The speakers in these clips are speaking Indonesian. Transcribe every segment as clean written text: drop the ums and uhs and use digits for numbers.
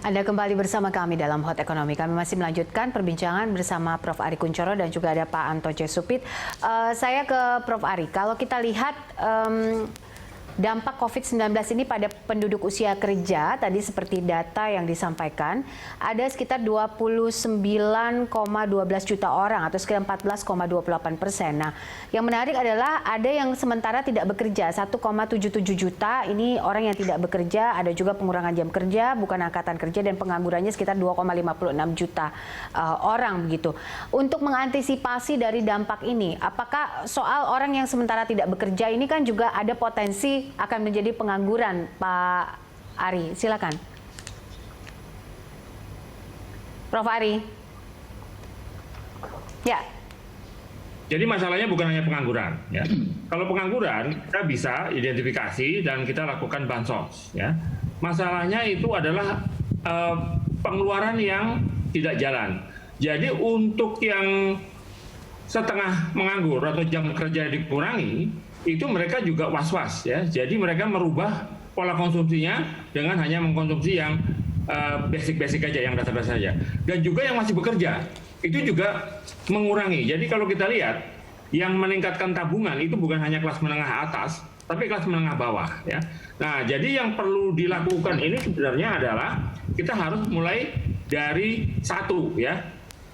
Anda kembali bersama kami dalam Hot Ekonomi. Kami masih melanjutkan perbincangan bersama Prof. Ari Kunchoro dan juga ada Pak Anto C. Supit. Saya ke Prof. Ari. Kalau kita lihat dampak COVID-19 ini pada penduduk usia kerja, tadi seperti data yang disampaikan, ada sekitar 29,12 juta orang atau sekitar 14,28%. Nah, yang menarik adalah ada yang sementara tidak bekerja, 1,77 juta, ini orang yang tidak bekerja, ada juga pengurangan jam kerja, bukan angkatan kerja, dan penganggurannya sekitar 2,56 juta orang begitu. Untuk mengantisipasi dari dampak ini, apakah soal orang yang sementara tidak bekerja ini kan juga ada potensi akan menjadi pengangguran, Pak Ari? Silakan. Prof. Ari. Ya. Jadi masalahnya bukan hanya pengangguran, ya. Kalau pengangguran kita bisa identifikasi dan kita lakukan bansos, ya. Masalahnya itu adalah pengeluaran yang tidak jalan. Jadi untuk yang setengah menganggur atau jam kerja dikurangi, itu mereka juga was-was, ya. Jadi mereka merubah pola konsumsinya dengan hanya mengkonsumsi yang basic-basic aja, yang dasar-dasar saja. Dan juga yang masih bekerja itu juga mengurangi. Jadi kalau kita lihat yang meningkatkan tabungan itu bukan hanya kelas menengah atas, tapi kelas menengah bawah, ya. Nah, jadi yang perlu dilakukan ini sebenarnya adalah kita harus mulai dari satu, ya.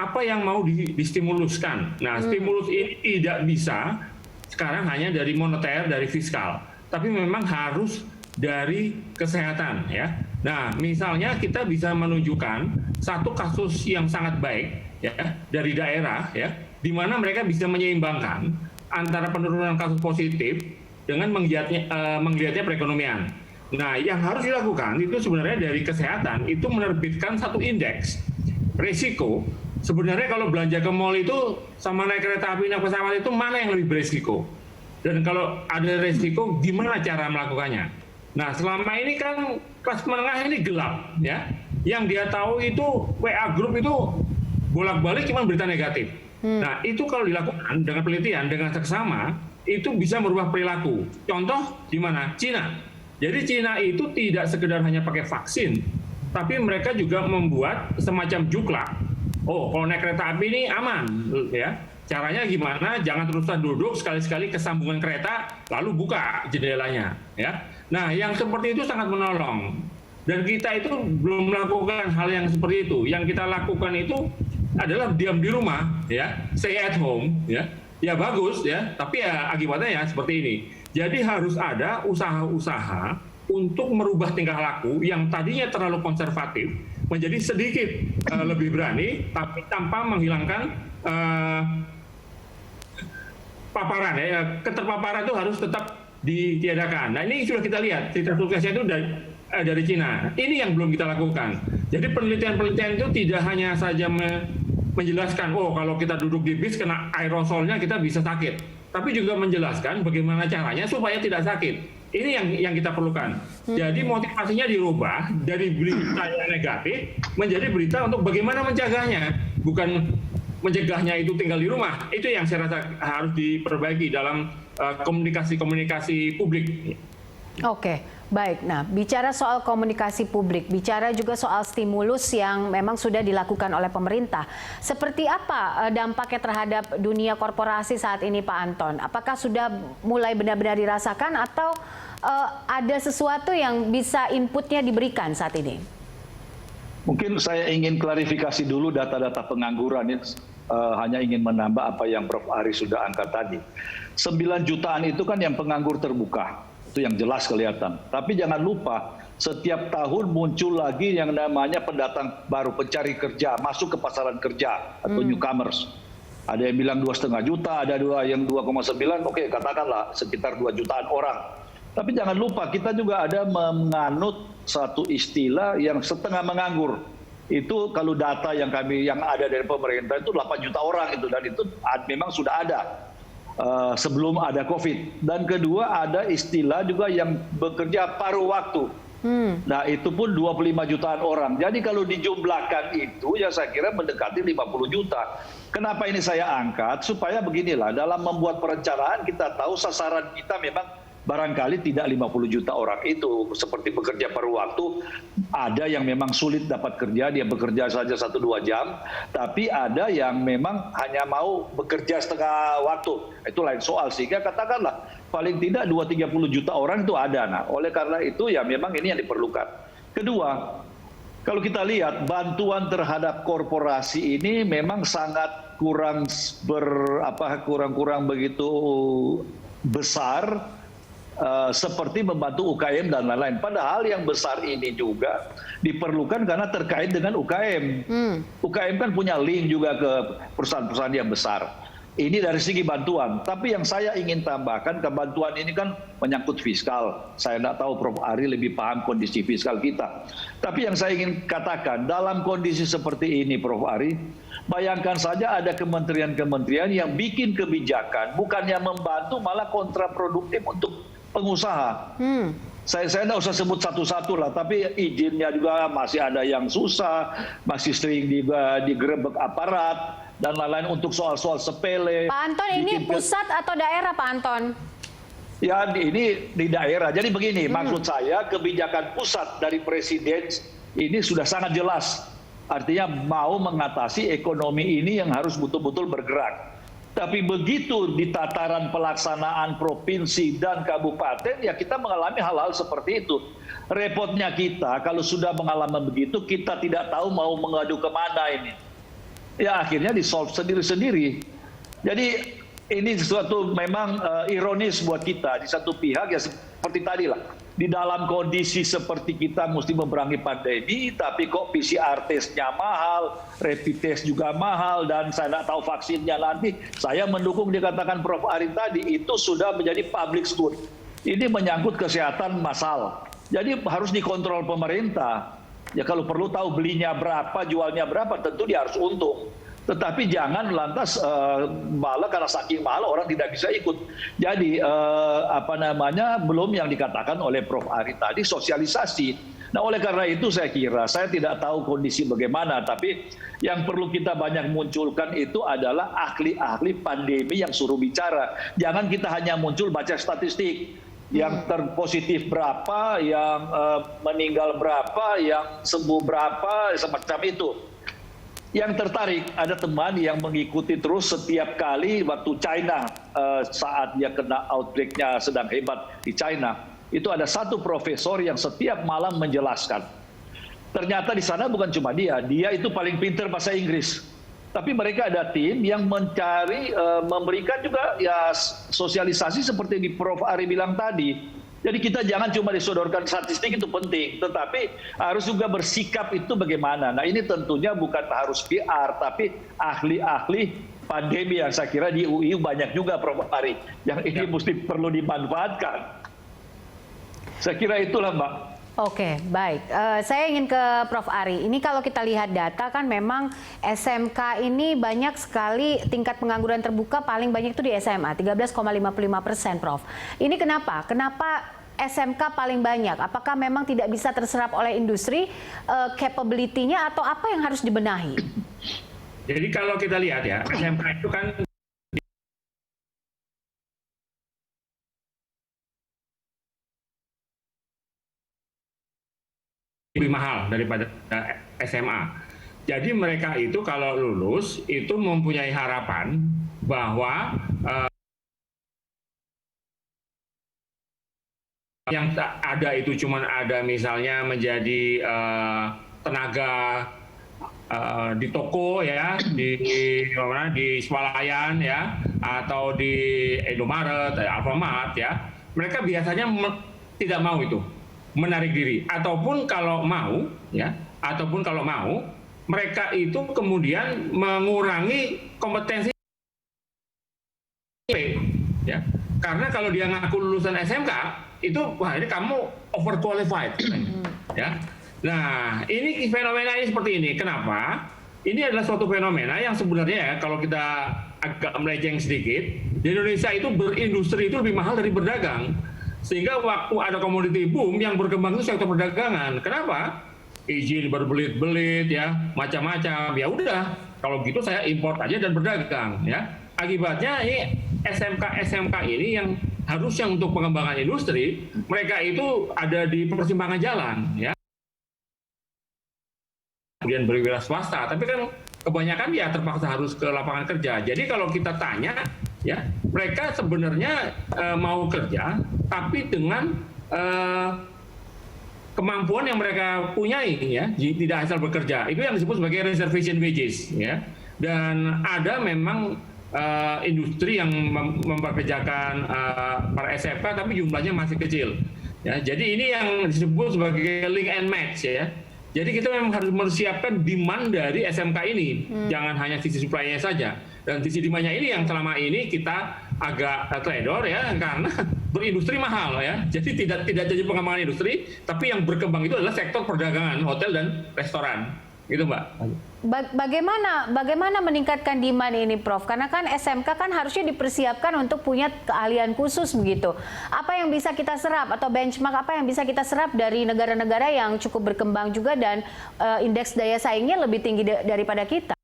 Apa yang mau distimuluskan? Nah, stimulus ini tidak bisa sekarang hanya dari moneter, dari fiskal, tapi memang harus dari kesehatan, ya. Nah, misalnya kita bisa menunjukkan satu kasus yang sangat baik, ya, dari daerah, ya, di mana mereka bisa menyeimbangkan antara penurunan kasus positif dengan menggeliatnya perekonomian. Nah, yang harus dilakukan itu sebenarnya dari kesehatan itu menerbitkan satu indeks risiko. Sebenarnya kalau belanja ke mall itu sama naik kereta api, naik pesawat itu mana yang lebih beresiko? Dan kalau ada resiko, gimana cara melakukannya? Nah, selama ini kan kelas menengah ini gelap, ya. Yang dia tahu itu WA Group itu bolak-balik cuma berita negatif. Nah, itu kalau dilakukan dengan penelitian, dengan seksama, itu bisa merubah perilaku. Contoh di mana? Cina. Jadi Cina itu tidak sekedar hanya pakai vaksin, tapi mereka juga membuat semacam juklak. Oh, kalau naik kereta api ini aman, ya. Caranya gimana? Jangan terus-terusan duduk, sekali-sekali kesambungan kereta, lalu buka jendelanya, ya. Nah, yang seperti itu sangat menolong. Dan kita itu belum melakukan hal yang seperti itu. Yang kita lakukan itu adalah diam di rumah, ya, stay at home, ya. Ya bagus, ya. Tapi ya akibatnya ya seperti ini. Jadi harus ada usaha-usaha untuk merubah tingkah laku yang tadinya terlalu konservatif menjadi sedikit lebih berani, tapi tanpa menghilangkan paparan, ya. Keterpaparan itu harus tetap ditiadakan. Nah, ini sudah kita lihat cerita suksesnya itu dari Cina. Ini yang belum kita lakukan. Jadi penelitian-penelitian itu tidak hanya saja menjelaskan, oh kalau kita duduk di bis kena aerosolnya kita bisa sakit, tapi juga menjelaskan bagaimana caranya supaya tidak sakit. Ini yang kita perlukan. Jadi motivasinya dirubah dari berita yang negatif menjadi berita untuk bagaimana mencegahnya, bukan mencegahnya itu tinggal di rumah. Itu yang saya rasa harus diperbaiki dalam komunikasi publik. Oke, baik. Nah, bicara soal komunikasi publik, bicara juga soal stimulus yang memang sudah dilakukan oleh pemerintah. Seperti apa dampaknya terhadap dunia korporasi saat ini, Pak Anton? Apakah sudah mulai benar-benar dirasakan atau ada sesuatu yang bisa inputnya diberikan saat ini? Mungkin saya ingin klarifikasi dulu data-data pengangguran ini. Hanya ingin menambah apa yang Prof. Ari sudah angkat tadi. 9 jutaan itu kan yang penganggur terbuka. Itu yang jelas kelihatan. Tapi jangan lupa, setiap tahun muncul lagi yang namanya pendatang baru, pencari kerja, masuk ke pasaran kerja atau newcomers. Ada yang bilang 2,5 juta, ada yang 2,9, oke katakanlah sekitar 2 jutaan orang. Tapi jangan lupa kita juga ada menganut satu istilah yang setengah menganggur. Itu kalau data yang ada dari pemerintah itu 8 juta orang itu, dan itu memang sudah ada sebelum ada COVID. Dan kedua ada istilah juga yang bekerja paruh waktu. Nah itu pun 25 jutaan orang. Jadi kalau dijumlahkan itu ya saya kira mendekati 50 juta. Kenapa ini saya angkat? Supaya beginilah, dalam membuat perencanaan kita tahu sasaran kita memang barangkali tidak 50 juta orang itu seperti bekerja paruh waktu. Ada yang memang sulit dapat kerja, dia bekerja saja 1-2 jam, tapi ada yang memang hanya mau bekerja setengah waktu. Itu lain soal, sehingga katakanlah paling tidak 2-30 juta orang itu ada. Nah, oleh karena itu ya memang ini yang diperlukan. Kedua, kalau kita lihat bantuan terhadap korporasi ini memang sangat kurang begitu besar seperti membantu UKM dan lain-lain. Padahal yang besar ini juga diperlukan karena terkait dengan UKM. UKM kan punya link juga ke perusahaan-perusahaan yang besar. Ini dari segi bantuan. Tapi yang saya ingin tambahkan, bantuan ini kan menyangkut fiskal. Saya tidak tahu Prof. Ari lebih paham kondisi fiskal kita. Tapi yang saya ingin katakan, dalam kondisi seperti ini Prof. Ari, bayangkan saja ada kementerian-kementerian yang bikin kebijakan, bukannya membantu malah kontraproduktif untuk pengusaha. Saya tidak usah sebut satu-satu lah, tapi izinnya juga masih ada yang susah, masih sering digerebek aparat, dan lain-lain untuk soal-soal sepele. Pak Anton, ini pusat atau daerah Pak Anton? Ya, ini di daerah. Jadi begini, maksud saya kebijakan pusat dari Presiden ini sudah sangat jelas. Artinya mau mengatasi ekonomi ini yang harus betul-betul bergerak. Tapi begitu di tataran pelaksanaan provinsi dan kabupaten, ya kita mengalami hal-hal seperti itu. Repotnya kita, kalau sudah mengalami begitu, kita tidak tahu mau mengadu kemana ini. Ya akhirnya di-solve sendiri-sendiri. Jadi ini sesuatu memang ironis buat kita. Di satu pihak ya seperti tadi lah. Di dalam kondisi seperti kita mesti memerangi pandemi, tapi kok PCR testnya mahal, rapid test juga mahal, dan saya tidak tahu vaksinnya nanti. Saya mendukung dikatakan Prof. Ari tadi, itu sudah menjadi public good. Ini menyangkut kesehatan massal. Jadi harus dikontrol pemerintah. Ya kalau perlu tahu belinya berapa, jualnya berapa, tentu dia harus untung. Tetapi jangan lantas malah karena saking mahal orang tidak bisa ikut. Jadi belum yang dikatakan oleh Prof. Ari tadi, sosialisasi. Nah oleh karena itu saya kira, saya tidak tahu kondisi bagaimana, tapi yang perlu kita banyak munculkan itu adalah ahli-ahli pandemi yang suruh bicara. Jangan kita hanya muncul baca statistik. Yang terpositif berapa, yang meninggal berapa, yang sembuh berapa, semacam itu. Yang tertarik, ada teman yang mengikuti terus setiap kali waktu China, saat dia kena outbreak-nya sedang hebat di China, itu ada satu profesor yang setiap malam menjelaskan. Ternyata di sana bukan cuma dia itu paling pintar bahasa Inggris. Tapi mereka ada tim yang mencari, memberikan juga ya sosialisasi seperti di Prof. Ari bilang tadi. Jadi kita jangan cuma disodorkan statistik, itu penting, tetapi harus juga bersikap itu bagaimana. Nah ini tentunya bukan harus PR, tapi ahli-ahli pandemi yang saya kira di UI banyak juga Prof. Ari, yang ini mesti perlu dimanfaatkan. Saya kira itulah Mbak. Oke, baik. Saya ingin ke Prof. Ari. Ini kalau kita lihat data kan memang SMK ini banyak sekali tingkat pengangguran terbuka, paling banyak itu di SMA, 13,55%, Prof. Ini kenapa? Kenapa SMK paling banyak? Apakah memang tidak bisa terserap oleh industri, capability-nya, atau apa yang harus dibenahi? Jadi kalau kita lihat ya, SMK itu kan lebih mahal daripada SMA. Jadi mereka itu kalau lulus itu mempunyai harapan bahwa yang ada itu cuma ada misalnya menjadi tenaga di toko ya, di swalayan ya, atau di Indomaret, Alfamart ya. Mereka biasanya tidak mau itu, menarik diri, ataupun kalau mau mereka itu kemudian mengurangi kompetensi ya, karena kalau dia ngaku lulusan SMK itu wah ini kamu overqualified ya. Nah ini fenomena ini seperti ini. Kenapa? Ini adalah suatu fenomena yang sebenarnya ya, kalau kita agak melenceng sedikit, di Indonesia itu berindustri itu lebih mahal dari berdagang. Sehingga waktu ada komoditi boom yang berkembang itu sektor perdagangan. Kenapa? Izin berbelit-belit ya, macam-macam. Ya udah, kalau gitu saya import aja dan berdagang ya. Akibatnya ini SMK ini yang harusnya untuk pengembangan industri, mereka itu ada di persimpangan jalan, ya. Kemudian berwira swasta, tapi kan kebanyakan ya terpaksa harus ke lapangan kerja. Jadi kalau kita tanya, ya mereka sebenarnya mau kerja, tapi dengan kemampuan yang mereka punyai, ya, tidak asal bekerja. Itu yang disebut sebagai reservation wages, ya. Dan ada memang industri yang mempekerjakan para SMK, tapi jumlahnya masih kecil. Ya, jadi ini yang disebut sebagai link and match, ya. Jadi kita memang harus mempersiapkan demand dari SMK ini, jangan hanya sisi supply-nya saja. Dan sisi demand-nya ini yang selama ini kita agak teledor, ya, karena berindustri mahal, ya. Jadi tidak jadi pengembangan industri, tapi yang berkembang itu adalah sektor perdagangan, hotel dan restoran. Gitu, Mbak. Bagaimana meningkatkan demand ini, Prof? Karena kan SMK kan harusnya dipersiapkan untuk punya keahlian khusus begitu. Apa yang bisa kita serap atau benchmark apa yang bisa kita serap dari negara-negara yang cukup berkembang juga dan indeks daya saingnya lebih tinggi daripada kita?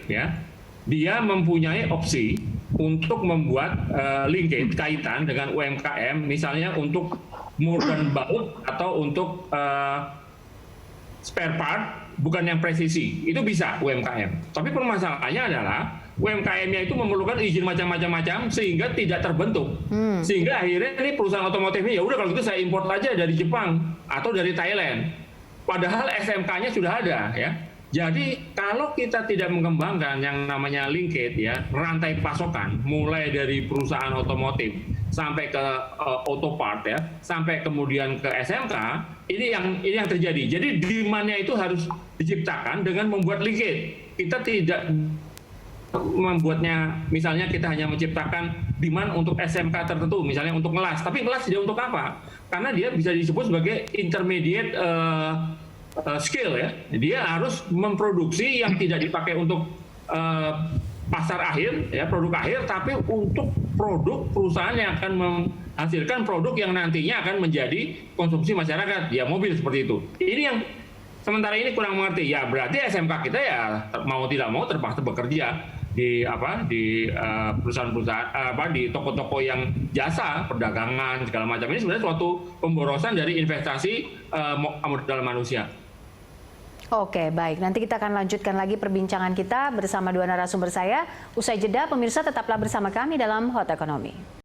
Ya, dia mempunyai opsi untuk membuat linkage kaitan dengan UMKM, misalnya untuk murdan baut atau untuk spare part, bukan yang presisi, itu bisa UMKM. Tapi permasalahannya adalah UMKM-nya itu memerlukan izin macam-macam sehingga tidak terbentuk. Sehingga akhirnya ini perusahaan otomotif ini ya udah kalau gitu saya import aja dari Jepang atau dari Thailand. Padahal SMK-nya sudah ada, ya. Jadi kalau kita tidak mengembangkan yang namanya linkage, ya, rantai pasokan mulai dari perusahaan otomotif sampai ke auto part, ya, sampai kemudian ke SMK, ini yang terjadi. Jadi demand-nya itu harus diciptakan dengan membuat linkage. Kita tidak membuatnya, misalnya kita hanya menciptakan demand untuk SMK tertentu, misalnya untuk ngelas, tapi ngelas tidak untuk apa? Karena dia bisa disebut sebagai intermediate skill, ya. Dia harus memproduksi yang tidak dipakai untuk pasar akhir, ya, produk akhir, tapi untuk produk perusahaan yang akan menghasilkan produk yang nantinya akan menjadi konsumsi masyarakat, ya, mobil seperti itu. Ini yang sementara ini kurang mengerti. Ya berarti SMK kita ya mau tidak mau terpaksa bekerja di perusahaan-perusahaan di toko-toko yang jasa perdagangan segala macam. Ini sebenarnya suatu pemborosan dari investasi modal manusia. Oke, baik. Nanti kita akan lanjutkan lagi perbincangan kita bersama dua narasumber saya. Usai jeda, pemirsa tetaplah bersama kami dalam Hot Economy.